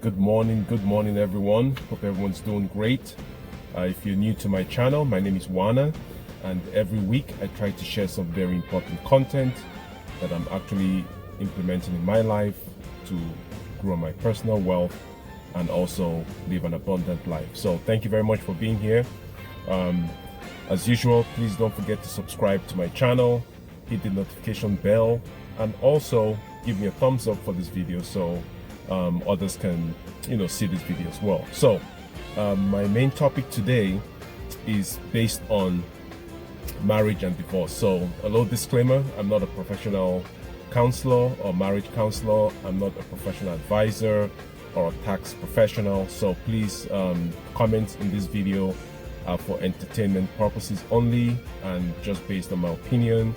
good morning everyone. Hope everyone's doing great. If you're new to my channel, my name is Wana, and every week I try to share some very important content that I'm actually implementing in my life to grow my personal wealth and also live an abundant life. So thank you very much for being here. As usual, please don't forget to subscribe to my channel, hit the notification bell, and also give me a thumbs up for this video so others can see this video as well. So my main topic today is based on marriage and divorce. So a little disclaimer, I'm not a professional counselor or marriage counselor. I'm not a professional advisor or a tax professional. So please, comments in this video are for entertainment purposes only and just based on my opinion.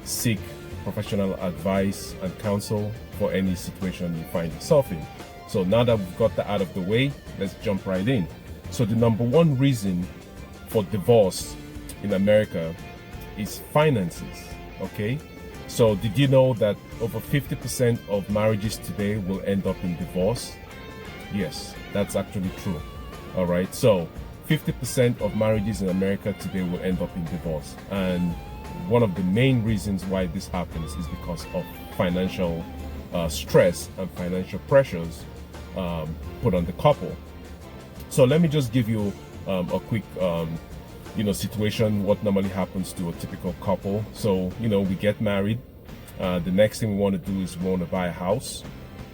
Seek professional advice and counsel for any situation you find yourself in. So now that we've got that out of the way, let's jump right in. So the number one reason for divorce in America is finances. Okay, so did you know that over 50% of marriages today will end up in divorce? Yes, that's actually true. All right, so 50% of marriages in America today will end up in divorce, and one of the main reasons why this happens is because of financial stress and financial pressures put on the couple. So let me just give you a quick situation, what normally happens to a typical couple. So we get married. The next thing we want to do is we want to buy a house,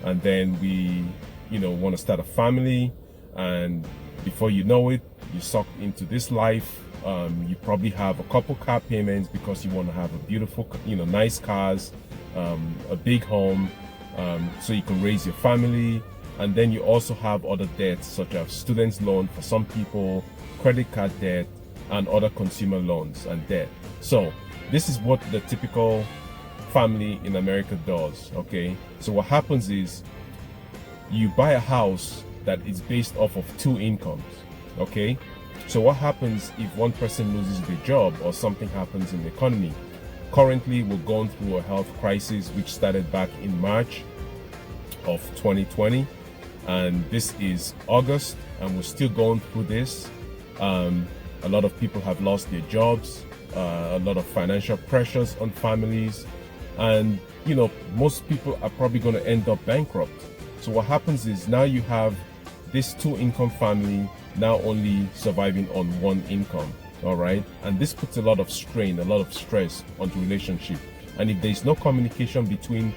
and then we want to start a family, and before you know it, you suck into this life. You probably have a couple car payments because you want to have a beautiful, nice cars, a big home, so you can raise your family. And then you also have other debts such as students loan for some people, credit card debt, and other consumer loans and debt. So this is what the typical family in America does. Okay, so what happens is you buy a house that is based off of two incomes. Okay, so what happens if one person loses their job or something happens in the economy? Currently, we're going through a health crisis which started back in March of 2020, and this is August, and we're still going through this. A lot of people have lost their jobs, a lot of financial pressures on families, and most people are probably going to end up bankrupt. So what happens is now you have this two-income family now only surviving on one income. All right, and this puts a lot of strain, a lot of stress on the relationship. And if there's no communication between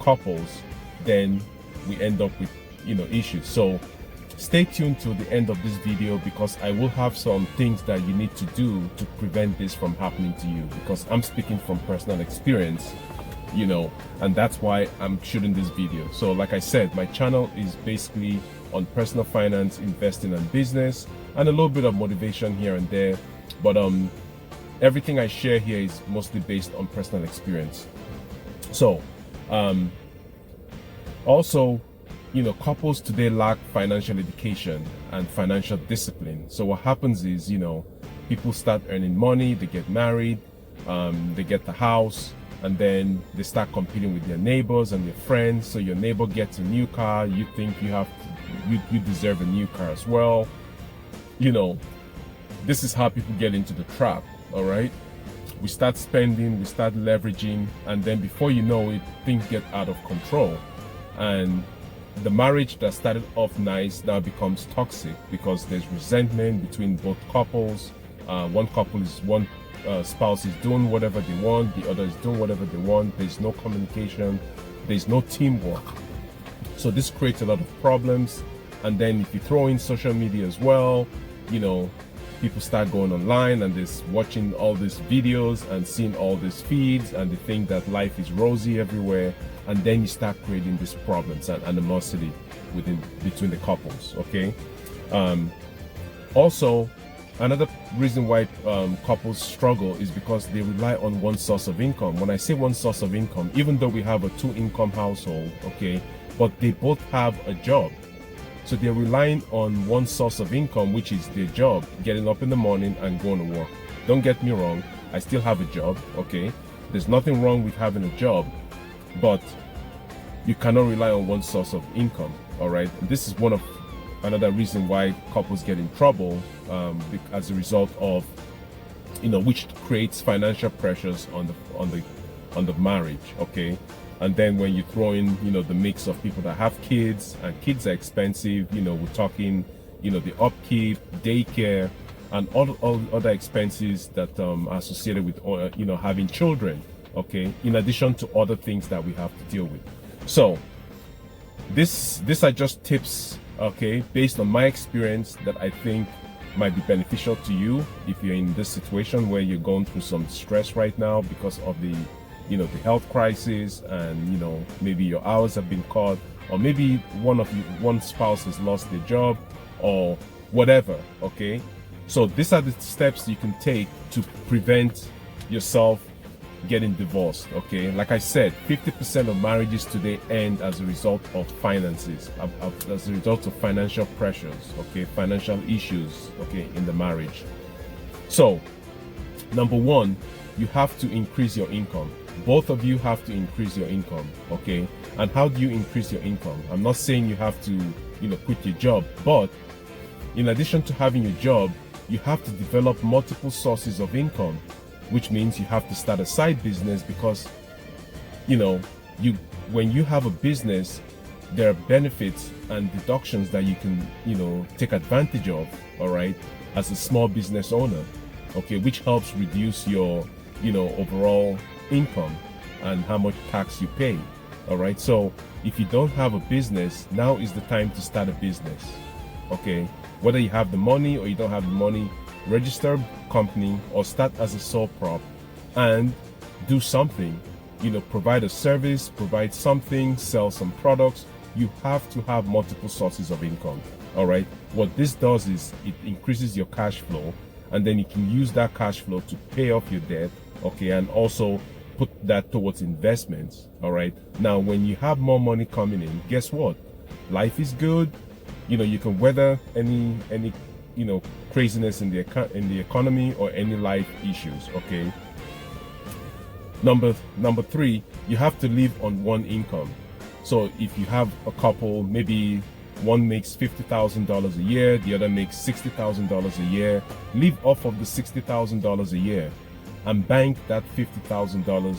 couples, then we end up with issues. So stay tuned to the end of this video, because I will have some things that you need to do to prevent this from happening to you, because I'm speaking from personal experience, and that's why I'm shooting this video. So like I said, my channel is basically on personal finance, investing, and business, and a little bit of motivation here and there, but everything I share here is mostly based on personal experience. So also, couples today lack financial education and financial discipline. So what happens is people start earning money, they get married, they get the house, and then they start competing with their neighbors and their friends. So your neighbor gets a new car, you think you deserve a new car as well. This is how people get into the trap. All right, we start spending, we start leveraging, and then before you know it, things get out of control, and the marriage that started off nice now becomes toxic because there's resentment between both couples. One spouse is doing whatever they want, the other is doing whatever they want. There's no communication, there's no teamwork. So this creates a lot of problems. And then if you throw in social media as well, people start going online and they're watching all these videos and seeing all these feeds, and they think that life is rosy everywhere, and then you start creating these problems and animosity between the couples. Okay, also another reason why couples struggle is because they rely on one source of income. When I say one source of income, even though we have a two-income household, okay, but they both have a job. So they're relying on one source of income, which is their job, getting up in the morning and going to work. Don't get me wrong, I still have a job, okay? There's nothing wrong with having a job, but you cannot rely on one source of income. All right, and this is another reason why couples get in trouble, as a result of, which creates financial pressures on the marriage. Okay, and then when you throw in the mix of people that have kids, and kids are expensive, we're talking the upkeep, daycare, and all other expenses that are associated with having children. Okay, in addition to other things that we have to deal with. So these are just tips, okay, based on my experience, that I think might be beneficial to you if you're in this situation where you're going through some stress right now because of the health crisis, and maybe your hours have been cut, or maybe one spouse has lost their job, or whatever. Okay, so these are the steps you can take to prevent yourself getting divorced. Okay, like I said, 50% of marriages today end as a result of finances, as a result of financial pressures, okay, financial issues, okay, in the marriage. So number one, you have to increase your income. Both of you have to increase your income. Okay, and how do you increase your income? I'm not saying you have to quit your job, but in addition to having your job, you have to develop multiple sources of income, which means you have to start a side business, because when you have a business, there are benefits and deductions that you can take advantage of, all right, as a small business owner, okay, which helps reduce your overall income and how much tax you pay. All right, so if you don't have a business, now is the time to start a business. Okay, whether you have the money or you don't have the money, register a company or start as a sole prop and do something. Provide a service, provide something, sell some products. You have to have multiple sources of income. All right, what this does is it increases your cash flow, and then you can use that cash flow to pay off your debt, okay, and also put that towards investments. All right, now when you have more money coming in, guess what? Life is good. You can weather any craziness in the economy or any life issues. Okay, number three, you have to live on one income. So if you have a couple, maybe one makes $50,000 a year, the other makes $60,000 a year, live off of the $60,000 a year and bank that $50,000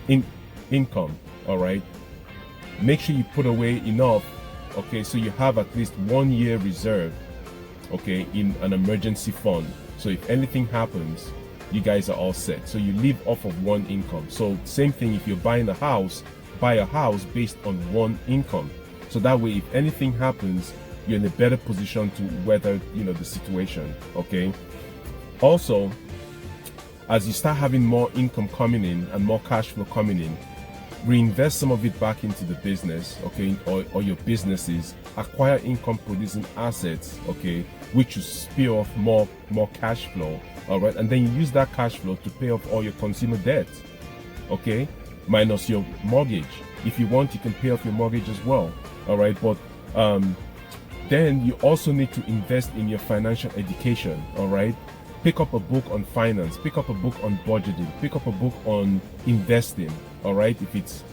in income. All right, make sure you put away enough, okay, so you have at least 1 year reserve, okay, in an emergency fund. So if anything happens, you guys are all set. So you live off of one income. So same thing, if you're buying a house, buy a house based on one income. So that way, if anything happens, you're in a better position to weather, the situation. Okay. Also, as you start having more income coming in and more cash flow coming in, reinvest some of it back into the business, okay, or your businesses. Acquire income producing assets, okay, which will spill off more cash flow. All right, and then you use that cash flow to pay off all your consumer debt, okay, minus your mortgage. If you want, you can pay off your mortgage as well. All right, but then you also need to invest in your financial education. All right, pick up a book on finance, pick up a book on budgeting, pick up a book on investing. All right, if it's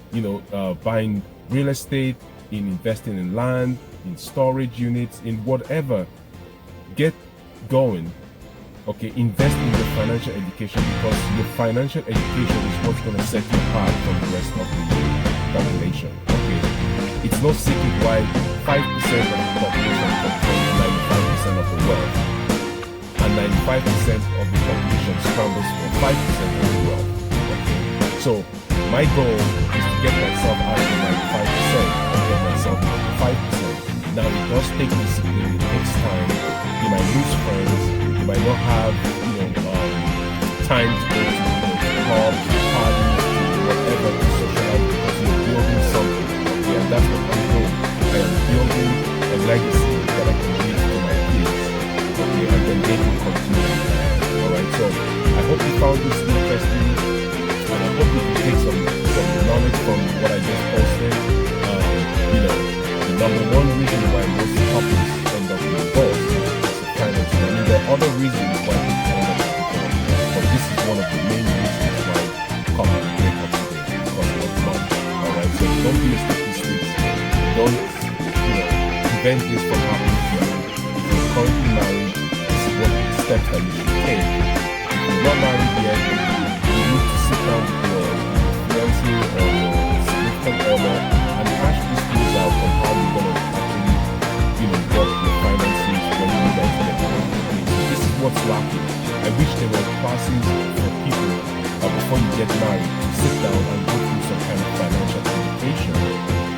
buying real estate, in investing in land, in storage units, in whatever, get going. Okay, invest in your financial education, because your financial education is what's going to set you apart from the rest of the population. Okay, it's no secret why 5% of the population controls 95% of the wealth, and 95% of the population scrambles for 5% of the wealth. Okay, so my goal is to get myself out of the 95% and get myself to the 5%. Now it does take discipline, it takes time. You might lose friends, you might not have time to go to clubs, parties, whatever, to socialize, because you're building something. Okay, and that's what I'm doing. I am building a legacy that I can leave to my kids. Okay, and then they can continue. Alright, so I hope you found this interesting, and I hope you can take some knowledge from what I just posted. The number one reason why most couples end up in divorce is the finance. I mean, there are other reasons why people end up in divorce, but this is one of the main reasons why couples break up today, because of money. Alright, so prevent this from happening to you, if you're currently married, this is what steps that you should take. If you're not married yet, you need to sit down with your fiancé or your significant other and hash these things out on how you're going to actually, work your finances when you guys get married. So this is what's lacking. I wish there were classes for people before you get married to sit down and go through some kind of financial education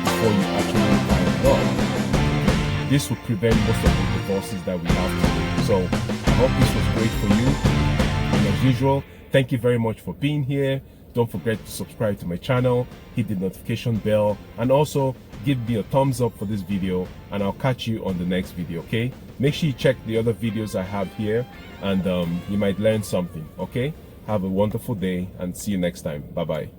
before you actually find love. This would prevent most of the divorces that we have today. So I hope this was great for you. And as usual, thank you very much for being here. Don't forget to subscribe to my channel, hit the notification bell, and also give me a thumbs up for this video, and I'll catch you on the next video, okay? Make sure you check the other videos I have here, and you might learn something, okay? Have a wonderful day, and see you next time. Bye-bye.